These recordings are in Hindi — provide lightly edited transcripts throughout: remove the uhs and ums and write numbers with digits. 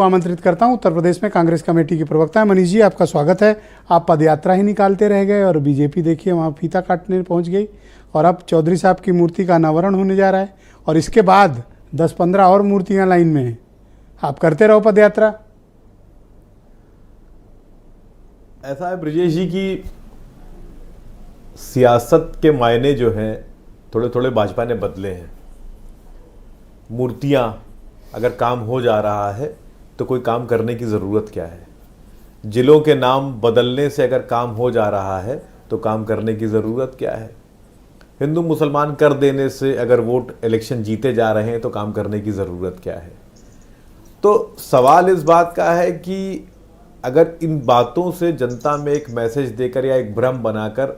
आमंत्रित करता हूं। उत्तर प्रदेश में कांग्रेस कमेटी के प्रवक्ता है मनीष जी, आपका स्वागत है। आप पदयात्रा ही निकालते रह गए और बीजेपी देखिए वहां फीता काटने पहुंच गई और अब चौधरी साहब की मूर्ति का अनावरण होने जा रहा है और इसके बाद 10-15 और मूर्तियां लाइन में हैं। आप करते रहो पदयात्रा। ऐसा है ब्रिजेश जी की सियासत के मायने जो हैं थोड़े थोड़े भाजपा ने बदले हैं। मूर्तियां अगर काम हो जा रहा है तो कोई काम करने की ज़रूरत क्या है। जिलों के नाम बदलने से अगर काम हो जा रहा है तो काम करने की ज़रूरत क्या है। हिंदू मुसलमान कर देने से अगर वोट इलेक्शन जीते जा रहे हैं तो काम करने की ज़रूरत क्या है। तो सवाल इस बात का है कि अगर इन बातों से जनता में एक मैसेज देकर या एक भ्रम बनाकर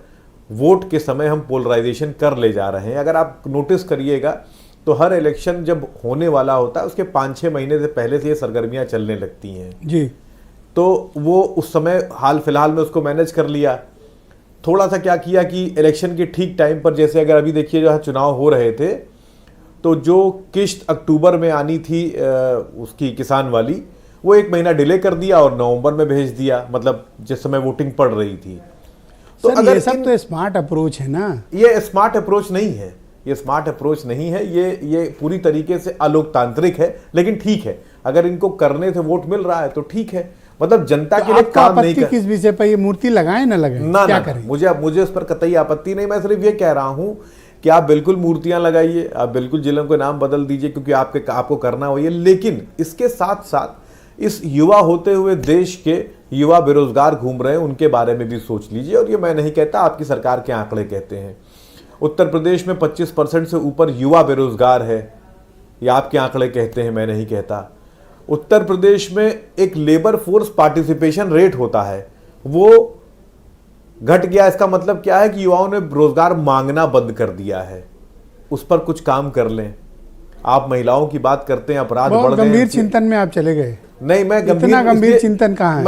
वोट के समय हम पोलराइजेशन कर ले जा रहे हैं। अगर आप नोटिस करिएगा तो हर इलेक्शन जब होने वाला होता है उसके 5-6 महीने से पहले से ये सरगर्मियां चलने लगती हैं जी। तो वो उस समय हाल फिलहाल में उसको मैनेज कर लिया। थोड़ा सा क्या किया कि इलेक्शन के ठीक टाइम पर, जैसे अगर अभी देखिए जो चुनाव हो रहे थे तो जो किश्त अक्टूबर में आनी थी उसकी किसान वाली, वो 1 महीना डिले कर दिया और नवंबर में भेज दिया, मतलब जिस समय वोटिंग पड़ रही थी। तो अगर ये सब तो स्मार्ट अप्रोच है ना। ये स्मार्ट अप्रोच नहीं है, ये स्मार्ट अप्रोच नहीं है, ये पूरी तरीके से अलोकतांत्रिक है। लेकिन ठीक है, अगर इनको करने से वोट मिल रहा है तो ठीक है, मतलब जनता तो के लिए काम नहीं कर। किस विषय पर ये मूर्ति लगाएं ना लगाएं, ना क्या ना करें? मुझे उस पर कतई आपत्ति नहीं। मैं सिर्फ ये कह रहा हूं कि आप बिल्कुल मूर्तियां लगाइए, आप बिल्कुल जिलों के नाम बदल दीजिए क्योंकि आपको करना हो ये। लेकिन इसके साथ साथ इस युवा होते हुए देश के युवा बेरोजगार घूम रहे हैं उनके बारे में भी सोच लीजिए। और ये मैं नहीं कहता, आपकी सरकार के आंकड़े कहते हैं। उत्तर प्रदेश में 25% से ऊपर युवा बेरोजगार है, ये आपके आंकड़े कहते हैं, मैं नहीं कहता। उत्तर प्रदेश में एक लेबर फोर्स पार्टिसिपेशन रेट होता है वो घट गया। इसका मतलब क्या है कि युवाओं ने रोजगार मांगना बंद कर दिया है। उस पर कुछ काम कर लें। आप महिलाओं की बात करते हैं, अपराध बढ़ गए। गंभीर चिंतन में आप चले गए। नहीं, मैं गंभीर चिंतन कहाँ है?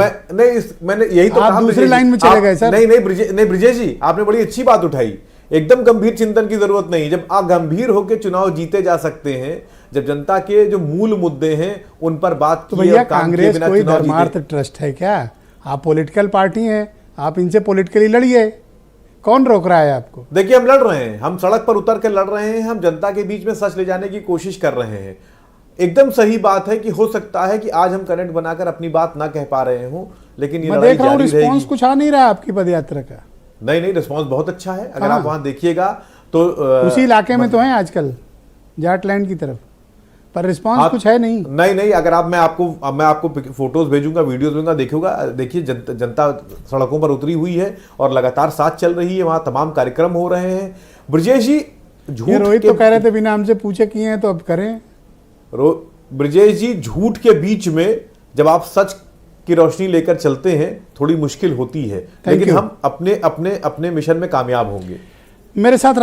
मैंने यही तो कहा। दूसरी लाइन में चले गए सर। नहीं ब्रिजेश जी, आपने बड़ी अच्छी बात उठाई। एकदम गंभीर चिंतन की जरूरत नहीं। जब आप गंभीर होकर चुनाव जीते जा सकते हैं, जब जनता के जो मूल मुद्दे हैं उन पर बात तो भैया कांग्रेस कोई धर्मार्थ ट्रस्ट है क्या? आप पॉलिटिकल पार्टी हैं, आप इनसे पॉलिटिकली लड़िए। कौन रोक रहा है आपको? देखिए, हम लड़ रहे हैं, हम सड़क पर उतर कर लड़ रहे हैं, हम जनता के बीच में सच ले जाने की कोशिश कर रहे हैं। एकदम सही बात है कि हो सकता है कि आज हम कनेक्ट बनाकर अपनी बात ना कह पा रहे हों, लेकिन ये मैं देख रहा हूं रिस्पॉन्स कुछ आ नहीं रहा आपकी पदयात्रा का। नहीं, रिस्पांस बहुत अच्छा है। अगर आप वहां देखिएगा तो उसी इलाके में तो है आजकल, जाटलैंड की तरफ, पर रिस्पांस कुछ है नहीं। नहीं, अगर मैं आपको फोटोज भेजूंगा, वीडियोस भेजूंगा, देखिए जनता सड़कों पर उतरी हुई है और लगातार साथ चल रही है। वहां तमाम कार्यक्रम हो रहे हैं। ब्रिजेश जी, रोहित तो कह रहे थे बिना हमसे पूछे किए हैं, तो अब करें। ब्रिजेश जी, झूठ के बीच में जब आप सच की रोशनी लेकर चलते हैं थोड़ी मुश्किल होती है, लेकिन हम अपने मिशन में कामयाब होंगे। मेरे साथ